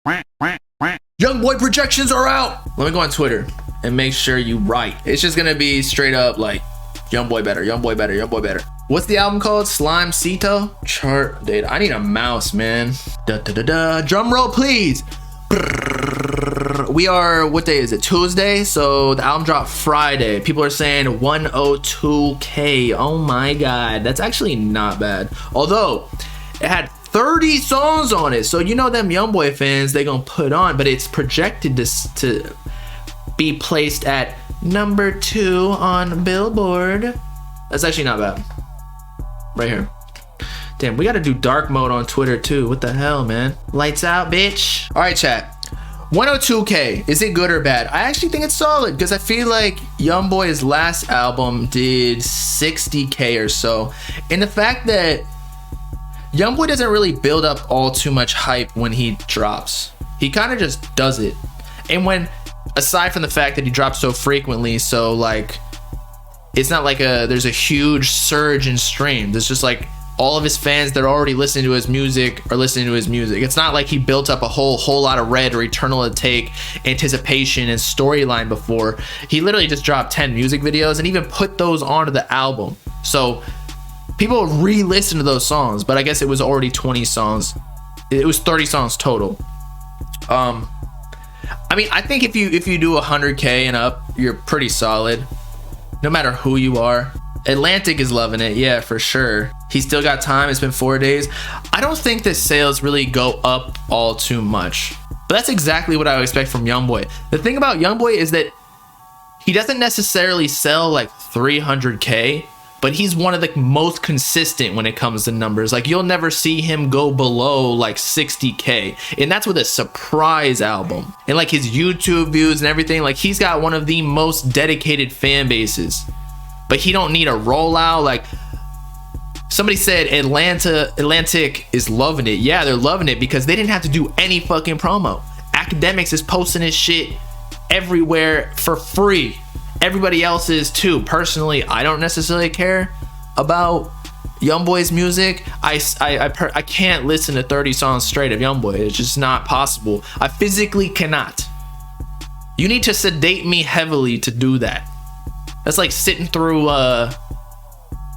Youngboy projections are out. Let me go on Twitter and make sure you right. It's just gonna be straight up like Youngboy better, Youngboy better, Youngboy better. What's the album called? Slimeto? Chart data. I need a mouse, man. Da da da da. Drum roll, please. We are, what day is it? Tuesday. So the album dropped Friday. People are saying 102K. Oh my god, that's actually not bad. Although it had 30 songs on it, so you know them Youngboy fans, they gonna put on, but it's projected to be placed at number 2 on Billboard. That's actually not bad. Right here. Damn, we gotta do dark mode on Twitter too. What the hell, man? Lights out, bitch. All right, chat. 102K, is it good or bad? I actually think it's solid because I feel like Youngboy's last album did 60K or so, and the fact that Youngboy doesn't really build up all too much hype when he drops. He kind of just does it. And when, aside from the fact that he drops so frequently, so like, it's not like there's a huge surge in streams. It's just like all of his fans that are already listening to his music are listening to his music. It's not like he built up a whole lot of red or eternal take anticipation and storyline before. He literally just dropped 10 music videos and even put those onto the album. So people re-listen to those songs, but I guess it was already 20 songs. It was 30 songs total. I mean, I think if you do 100K and up, you're pretty solid, no matter who you are. Atlantic is loving it, yeah, for sure. He's still got time. It's been 4 days. I don't think that sales really go up all too much, but that's exactly what I would expect from Youngboy. The thing about Youngboy is that he doesn't necessarily sell like 300K, but he's one of the most consistent when it comes to numbers. Like, you'll never see him go below like 60K, and that's with a surprise album. And like his YouTube views and everything, like he's got one of the most dedicated fan bases, but he don't need a rollout. Like somebody said Atlantic is loving it. Yeah, they're loving it because they didn't have to do any fucking promo. Academics is posting his shit everywhere for free. Everybody else is too. Personally, I don't necessarily care about Youngboy's music. I can't listen to 30 songs straight of Youngboy. It's just not possible. I physically cannot. You need to sedate me heavily to do that. That's like sitting through I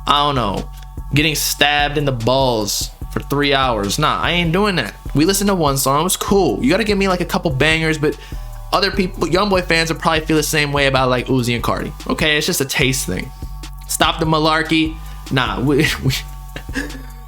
don't know, getting stabbed in the balls for 3 hours. Nah, I ain't doing that. We listened to one song, it was cool. You gotta give me like a couple bangers, but other people, Youngboy fans, will probably feel the same way about like Uzi and Cardi. Okay, it's just a taste thing. Stop the malarkey. Nah,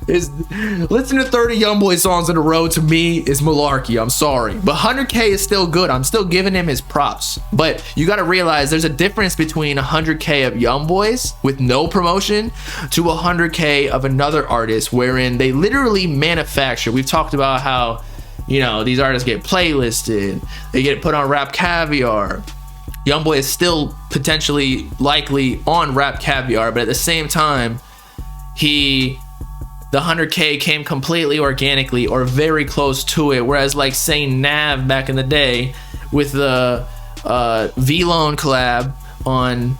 listen to 30 Youngboy songs in a row to me is malarkey. I'm sorry, but 100K is still good. I'm still giving him his props. But you got to realize there's a difference between 100K of Youngboys with no promotion to 100K of another artist, wherein they literally manufacture. We've talked about how, you know, these artists get playlisted, they get put on Rap Caviar. Youngboy is still potentially likely on Rap Caviar, but at the same time, the 100K came completely organically or very close to it. Whereas like say Nav back in the day with the V-Lone collab on,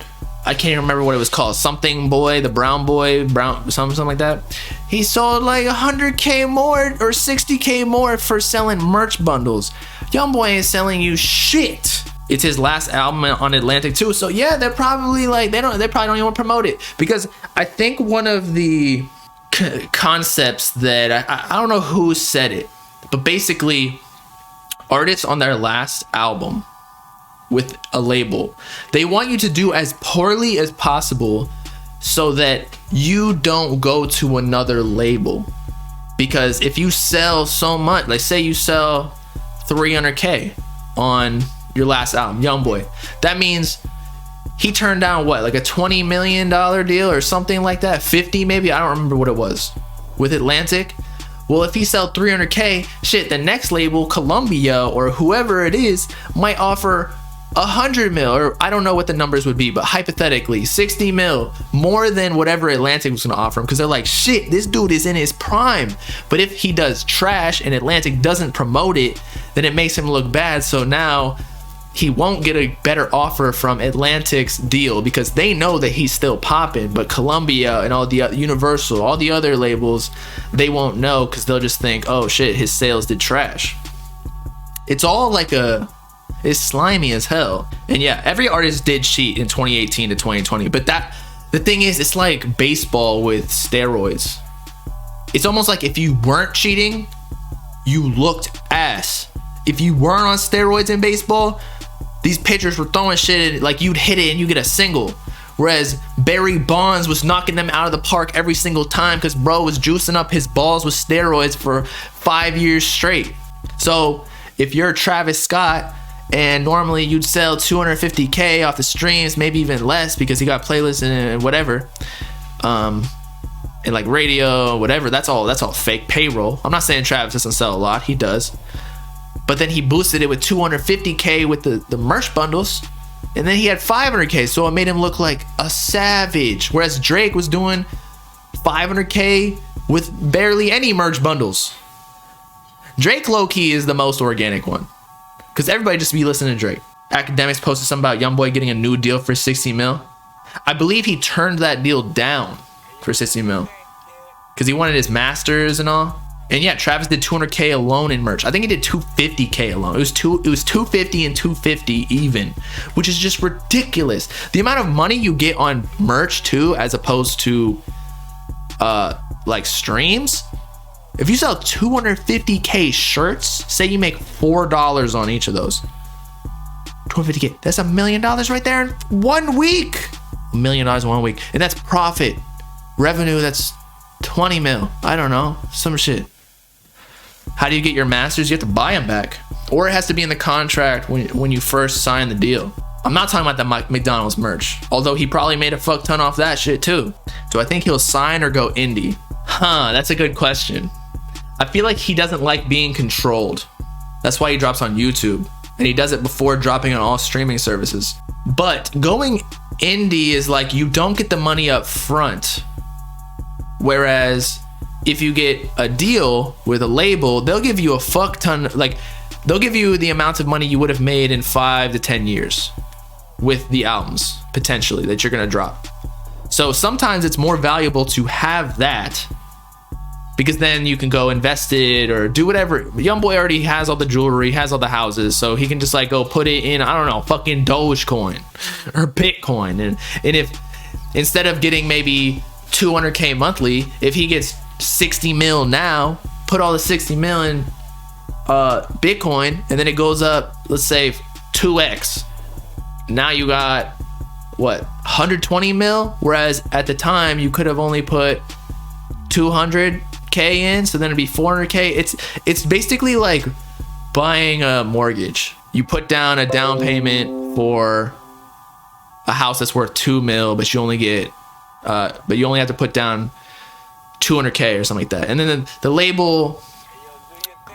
I can't even remember what it was called, something boy, the brown boy, something like that. He sold like 100K more or 60K more for selling merch bundles. Youngboy ain't selling you shit. It's his last album on Atlantic too, so yeah, they're probably like they probably don't even want to promote it, because I think one of the concepts that I don't know who said it, but basically artists on their last album with a label, they want you to do as poorly as possible so that you don't go to another label. Because if you sell so much, like say you sell 300K on your last album, Youngboy, that means he turned down what, like a $20 million deal or something like that, 50 maybe, I don't remember what it was, with Atlantic. Well, if he sell 300K, shit, the next label, Columbia or whoever it is, might offer 100 mil, or I don't know what the numbers would be, but hypothetically 60 mil more than whatever Atlantic was gonna offer him, because they're like, shit, this dude is in his prime. But if he does trash and Atlantic doesn't promote it, then it makes him look bad. So now he won't get a better offer from Atlantic's deal because they know that he's still popping, but Columbia and all the Universal, all the other labels, they won't know because they'll just think, oh shit, his sales did trash. It's all like it's slimy as hell. And yeah, every artist did cheat in 2018 to 2020, but the thing is, it's like baseball with steroids. It's almost like if you weren't cheating, you looked ass. If you weren't on steroids in baseball, these pitchers were throwing shit in, like you'd hit it and you get a single. Whereas Barry Bonds was knocking them out of the park every single time because bro was juicing up his balls with steroids for 5 years straight. So if you're Travis Scott and normally you'd sell 250K off the streams, maybe even less because he got playlists and whatever, and like radio, whatever, that's all fake payroll. I'm not saying Travis doesn't sell a lot, he does. But then he boosted it with 250K with the merch bundles. And then he had 500K, so it made him look like a savage. Whereas Drake was doing 500K with barely any merch bundles. Drake low-key is the most organic one, because everybody just be listening to Drake. Academics posted something about Youngboy getting a new deal for 60 mil. I believe he turned that deal down for 60 mil because he wanted his masters and all. And yeah, Travis did 200K alone in merch. I think he did 250K alone. It was 250 and 250 even, which is just ridiculous. The amount of money you get on merch too, as opposed to like streams. If you sell 250K shirts, say you make $4 on each of those, 250K, that's $1 million right there in 1 week. $1 million in 1 week, and that's profit revenue. That's 20 mil. I don't know, some shit. How do you get your masters? You have to buy them back, or it has to be in the contract when you first sign the deal. I'm not talking about the McDonald's merch, although he probably made a fuck ton off that shit too. Do I think he'll sign or go indie? That's a good question. I feel like he doesn't like being controlled. That's why he drops on YouTube, and he does it before dropping on all streaming services. But going indie is like you don't get the money up front, whereas if you get a deal with a label, they'll give you a fuck ton, like they'll give you the amount of money you would have made in 5 to 10 years with the albums potentially that you're gonna drop. So sometimes it's more valuable to have that, because then you can go invest it or do whatever. Youngboy already has all the jewelry, has all the houses, so he can just like go put it in, I don't know, fucking Dogecoin or Bitcoin. And if instead of getting maybe 200K monthly, if he gets 60 mil now, put all the 60 mil in Bitcoin, and then it goes up, let's say 2x. Now you got what, 120 mil, whereas at the time you could have only put 200K in, so then it'd be 400K. It's basically like buying a mortgage. You put down a down payment for a house that's worth 2 mil, but you only get but you only have to put down 200K or something like that. And then the label,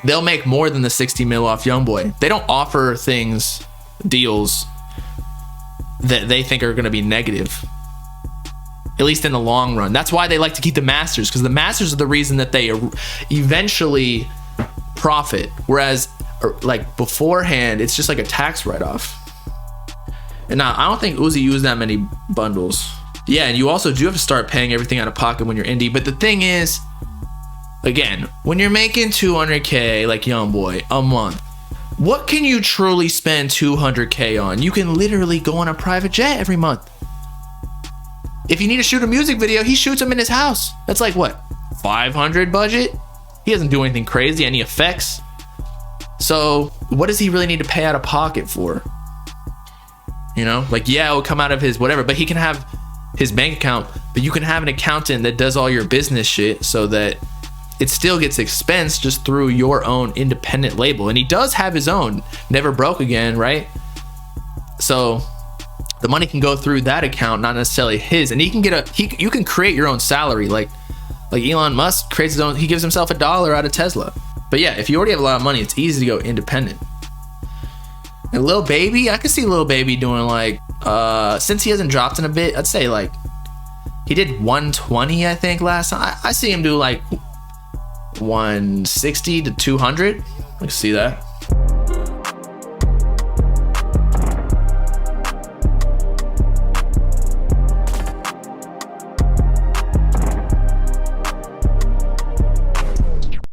they'll make more than the 60 mil off Youngboy. They don't offer deals that they think are going to be negative, at least in the long run. That's why they like to keep the masters, because the masters are the reason that they eventually profit, whereas like beforehand it's just like a tax write-off. And now I don't think Uzi used that many bundles. Yeah, and you also do have to start paying everything out of pocket when you're indie. But the thing is, again, when you're making 200K like Youngboy a month, what can you truly spend 200K on? You can literally go on a private jet every month. If you need to shoot a music video, he shoots them in his house. That's like what, 500 budget? He doesn't do anything crazy, any effects. So what does he really need to pay out of pocket for? You know, like, yeah, it'll come out of his whatever, but he can have his bank account, but you can have an accountant that does all your business shit so that it still gets expensed just through your own independent label. And he does have his own, Never Broke Again, right? So the money can go through that account, not necessarily his. And he can get you can create your own salary, like Elon Musk creates his own. He gives himself $1 out of Tesla. But yeah, if you already have a lot of money, it's easy to go independent. And Lil Baby, I could see Lil Baby doing like, since he hasn't dropped in a bit, I'd say like he did 120, I think, last time. I see him do like 160 to 200. I can see that.